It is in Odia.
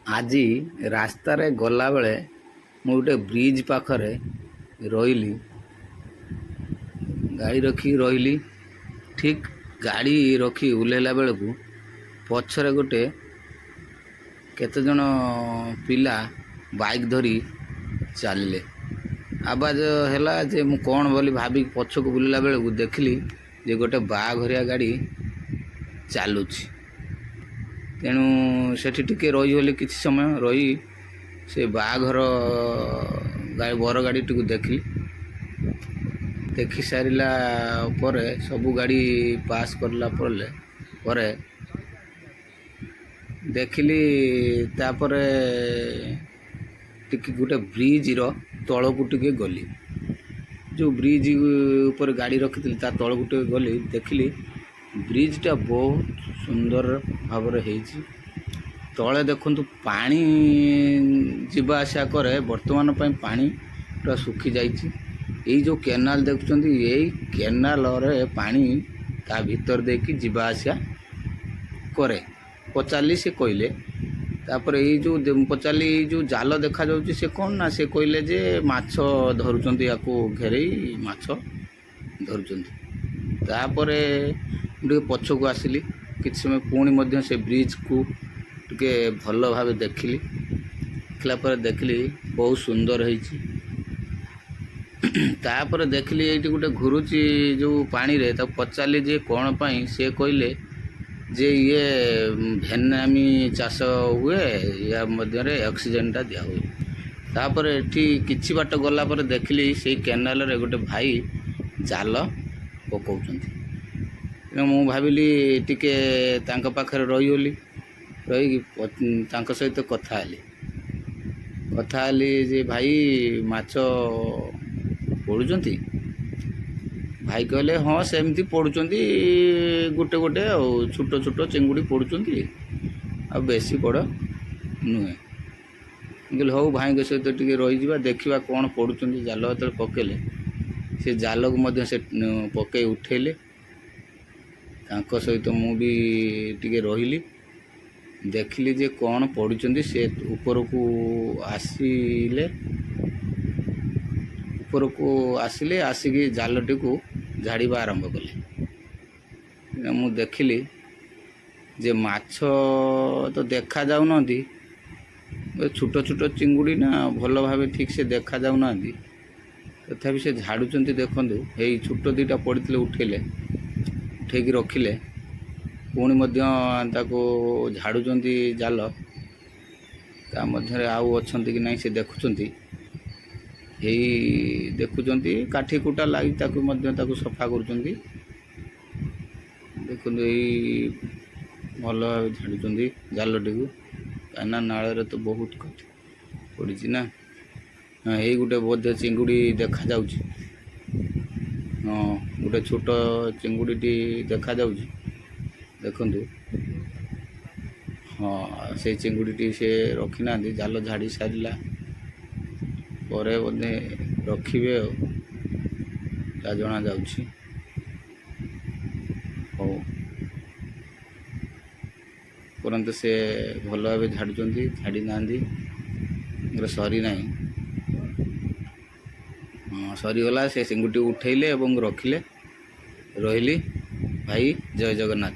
ଆଜି ରାସ୍ତାରେ ଗଲାବେଳେ ମୁଁ ଗୋଟେ ବ୍ରିଜ୍ ପାଖରେ ରହିଲି, ଗାଡ଼ି ରଖି ରହିଲି। ଠିକ୍ ଗାଡ଼ି ରଖି ଓହ୍ଲାଇଲା ବେଳକୁ ପଛରେ କେତେଜଣ ପିଲା ବାଇକ୍ ଧରି ଚାଲିଲେ। ଆବାଜ ହେଲା ଯେ ମୁଁ କ'ଣ ବୋଲି ଭାବିକି ପଛକୁ ବୁଲିଲା ବେଳକୁ ଦେଖିଲି ଯେ ଗୋଟେ ବାହାଘରିଆ ଗାଡ଼ି ଚାଲୁଛି। ତେଣୁ ସେଠି ଟିକେ ରହିଗଲି, କିଛି ସମୟ ରହି ସେ ବାହାଘର ବର ଗାଡ଼ିଟିକୁ ଦେଖି ସାରିଲା ପରେ ସବୁ ଗାଡ଼ି ପାସ୍ କରିଲା ପରେ ଦେଖିଲି। ତାପରେ ଟିକେ ଗୋଟେ ବ୍ରିଜ୍ର ତଳକୁ ଟିକେ ଗଲି, ଯେଉଁ ବ୍ରିଜ୍ ଉପରେ ଗାଡ଼ି ରଖିଥିଲି ତା ତଳକୁ ଟିକେ ଗଲି। ଦେଖିଲି ବ୍ରିଜ୍ଟା ବହୁତ ସୁନ୍ଦର ଭାବରେ ହେଇଛି। ତଳେ ଦେଖନ୍ତୁ ପାଣି ଯିବା ଆସିବା କରେ, ବର୍ତ୍ତମାନ ପାଇଁ ପାଣି ପୁରା ଶୁଖିଯାଇଛି। ଏଇ ଯେଉଁ କେନାଲ ଦେଖୁଛନ୍ତି, ଏଇ କେନାଲରେ ପାଣି ତା ଭିତର ଦେଇକି ଯିବା ଆସିବା କରେ। ପଚାରିଲି, ସେ କହିଲେ। ତାପରେ ଏଇ ଯେଉଁ ପଚାରିଲି, ଏଇ ଯେଉଁ ଜାଲ ଦେଖାଯାଉଛି ସେ କ'ଣ ନା, ସେ କହିଲେ ଯେ ମାଛ ଧରୁଛନ୍ତି, ୟାକୁ ଘେରେଇ ମାଛ ଧରୁଛନ୍ତି। ତାପରେ ମୁଁ ଟିକେ ପଛକୁ ଆସିଲି, କିଛି ସମୟ ପୁଣି ମଧ୍ୟ ସେ ବ୍ରିଜ୍କୁ ଟିକେ ଭଲ ଭାବେ ଦେଖିଲା ପରେ ଦେଖିଲି ବହୁତ ସୁନ୍ଦର ହେଇଛି। ତାପରେ ଦେଖିଲି ଏଇଠି ଗୋଟେ ଘୁରୁଛି ଯେଉଁ ପାଣିରେ, ତାକୁ ପଚାରିଲି ଯେ କ'ଣ ପାଇଁ। ସେ କହିଲେ ଯେ ଇଏ ଭେନାମୀ ଚାଷ ହୁଏ, ୟା ମଧ୍ୟରେ ଅକ୍ସିଜେନ୍ଟା ଦିଆ ହୁଏ। ତାପରେ ଏଠି କିଛି ବାଟ ଗଲା ପରେ ଦେଖିଲି ସେଇ କେନାଲରେ ଗୋଟେ ଭାଇ ଜାଲ ପକାଉଛନ୍ତି। ମୁଁ ଭାବିଲି ଟିକେ ତାଙ୍କ ପାଖରେ ରହିଗଲି। ରହିକି ତାଙ୍କ ସହିତ କଥା ହେଲି ଯେ ଭାଇ ମାଛ ପଡ଼ୁଛନ୍ତି? ଭାଇ କହିଲେ ହଁ ସେମିତି ପଡ଼ୁଛନ୍ତି, ଗୋଟେ ଆଉ ଛୋଟ ଚିଙ୍ଗୁଡ଼ି ପଡ଼ୁଛନ୍ତି, ଆଉ ବେଶୀ ବଡ଼ ନୁହେଁ। ମୁଁ କହିଲି ହଉ, ଭାଇଙ୍କ ସହିତ ଟିକେ ରହିଯିବା, ଦେଖିବା କ'ଣ ପଡ଼ୁଛନ୍ତି। ଜାଲ ଯେତେବେଳେ ପକାଇଲେ, ସେ ଜାଲକୁ ମଧ୍ୟ ସେ ପକାଇ ଉଠାଇଲେ। ତାଙ୍କ ସହିତ ମୁଁ ବି ଟିକେ ରହିଲି, ଦେଖିଲି ଯେ କ'ଣ ପଡ଼ୁଛନ୍ତି। ସେ ଉପରକୁ ଆସିଲେ, ଆସିକି ଜାଲଟିକୁ ଝାଡ଼ିବା ଆରମ୍ଭ କଲେ। ମୁଁ ଦେଖିଲି ଯେ ମାଛ ତ ଦେଖାଯାଉନାହାନ୍ତି, ଛୋଟ ଚିଙ୍ଗୁଡ଼ି ନା, ଭଲ ଭାବେ ଠିକ୍ ସେ ଦେଖାଯାଉନାହାନ୍ତି। ତଥାପି ସେ ଝାଡ଼ୁଛନ୍ତି। ଦେଖନ୍ତୁ, ଏଇ ଛୋଟ ଦୁଇଟା ପଡ଼ିଥିଲେ, ଉଠେଇକି ରଖିଲେ, ପୁଣି ମଧ୍ୟ ତାକୁ ଝାଡ଼ୁଛନ୍ତି ଜାଲ। ତା ମଧ୍ୟରେ ଆଉ ଅଛନ୍ତି କି ନାହିଁ ସେ ଦେଖୁଛନ୍ତି। ଦେଖୁଛନ୍ତି, କାଠି କୁଟା ଲାଗି ତାକୁ ସଫା କରୁଛନ୍ତି। ଦେଖନ୍ତୁ, ଏଇ ଭଲ ଭାବେ ଝାଡ଼ୁଛନ୍ତି ଜାଲଟିକୁ, କାହିଁକିନା ନାଳରେ ତ ବହୁତ କାଠି ପଡ଼ିଛି ନା। ଏଇ ଗୋଟେ ବୋଧେ ଚିଙ୍ଗୁଡ଼ି ଦେଖାଯାଉଛି। ହଁ, ଗୋଟେ ଛୋଟ ଚିଙ୍ଗୁଡ଼ିଟି ଦେଖାଯାଉଛି, ଦେଖନ୍ତୁ। ହଁ, ସେଇ ଚିଙ୍ଗୁଡ଼ିଟି ସେ ରଖିନାହାନ୍ତି, ଜାଲ ଝାଡ଼ି ସାରିଲା ପରେ ବୋଧେ ରଖିବେ, ଆଉ ଯାହା ଜଣାଯାଉଛି। ହଉ, ପରନ୍ତୁ ସେ ଭଲ ଭାବେ ଝାଡ଼ୁଛନ୍ତି, ଛାଡ଼ି ନାହାନ୍ତି, ସରିନାହିଁ। ସରିଗଲା। ସେ ଚିଙ୍ଗୁଡ଼ିଟି ଉଠାଇଲେ ଏବଂ ରଖିଲେ। ରହିଲି ଭାଇ, ଜୟ ଜଗନ୍ନାଥ।